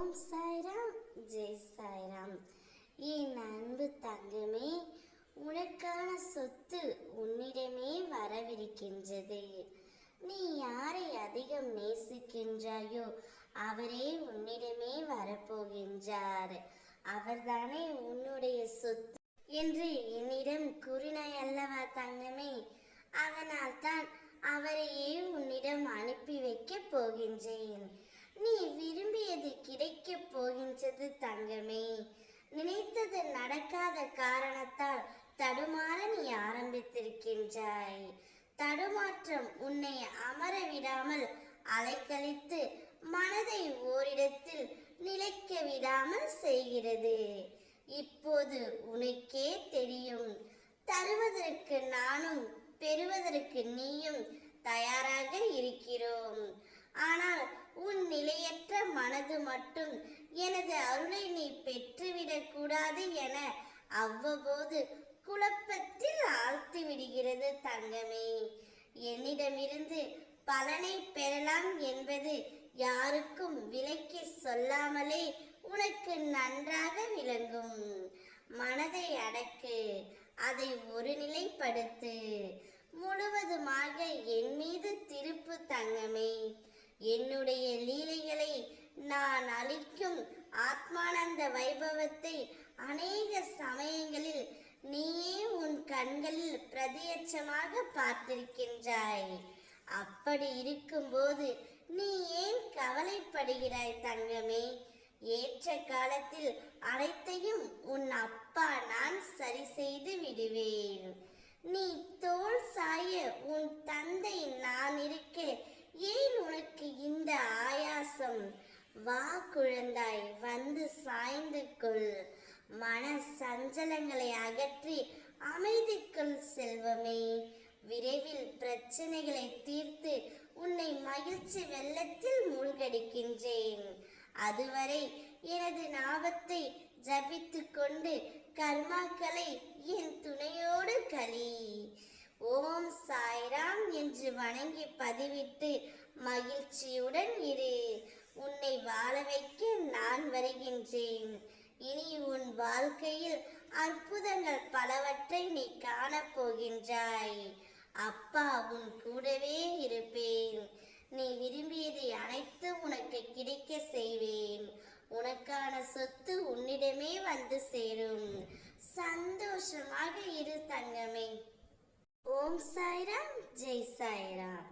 ஓம் சாய்ராம், ஜெய் சாய்ராம். என் அன்பு தங்கமே, உனக்கான சொத்து உன்னிடமே வரவிருக்கின்றது. நீ யாரை அதிகம் நேசிக்கின்றாயோ அவரே உன்னிடமே வரப்போகின்றார். அவர்தானே உன்னுடைய சொத்து என்று என்னிடம் கூறினாய் அல்லவா தங்கமே? அதனால் தான் அவரையே உன்னிடம் அனுப்பி வைக்கப் போகின்றேன். நீ விரும்பியது கிடைக்க போகின்றது தங்கமே. நினைத்தது நடக்காத காரணத்தால் தடுமாற நீ ஆரம்பித்திருக்கின்றாய். தடுமாற்றம் உன்னை அமர விடாமல் அலைக்கழித்து மனதை ஓரிடத்தில் நிலைக்க விடாமல் செய்கிறது. இப்போது உனக்கே தெரியும், தருவதற்கு நானும் பெறுவதற்கு நீயும் தயாராக இருக்கிறோம். ஆனால் உன் நிலையற்ற மனது மட்டும் எனது அருளை நீ பெற்றுவிடக் கூடாது என அவ்வப்போது குழப்பத்தில் ஆழ்த்தி விடுகிறது தங்கமே. என்னிடமிருந்து பலனை பெறலாம் என்பது யாருக்கும் விலக்கி சொல்லாமலே உனக்கு நன்றாக விளங்கும். மனதை அடக்கு, அதை ஒரு நிலைப்படுத்து. முழுவதுமாக என் மீது திருப்பு தங்கமே. என்னுடைய லீலைகளை நான் அளிக்கும் ஆத்மானந்த வைபவத்தை அநேக சமயங்களில் நீயே உன் கண்களில் பிரதியட்சமாக பார்த்திருக்கின்றாய். அப்படி இருக்கும்போது நீ ஏன் கவலைப்படுகிறாய் தங்கமே? ஏற்ற காலத்தில் அனைத்தையும் உன் அப்பா நான் சரி செய்து விடுவேன். நீ தோள் சாய உன் தந்தை நான் இருக்க ஏன் உனக்கு இந்த ஆயாசம்? வா குழந்தாய், வந்து சாய்ந்து கொள். மன சஞ்சலங்களை அகற்றி அமைதிக்குள் செல்வமே. விரைவில் பிரச்சனைகளை தீர்த்து உன்னை மகிழ்ச்சி வெள்ளத்தில் மூழ்கடிக்கின்றேன். அதுவரை எனது நாமத்தை ஜபித்து கொண்டு கர்மாக்களை என் துணையோடு களி. ஓம் சாய்ராம் என்று வணங்கி பதிவிட்டு மகிழ்ச்சியுடன் இரு. உன்னை வாழ வைக்க நான் வருகின்றேன். இனி உன் வாழ்க்கையில் அற்புதங்கள் பலவற்றை நீ காணப்போகின்றாய். அப்பா உன் கூடவே இருப்பேன். நீ விரும்பியதை அனைத்து உனக்கு கிடைக்க செய்வேன். உனக்கான சொத்து உன்னிடமே வந்து சேரும். சந்தோஷமாக இரு தங்கமே. ஓம் சாய்ராம், ஜெய் சாய்ராம்.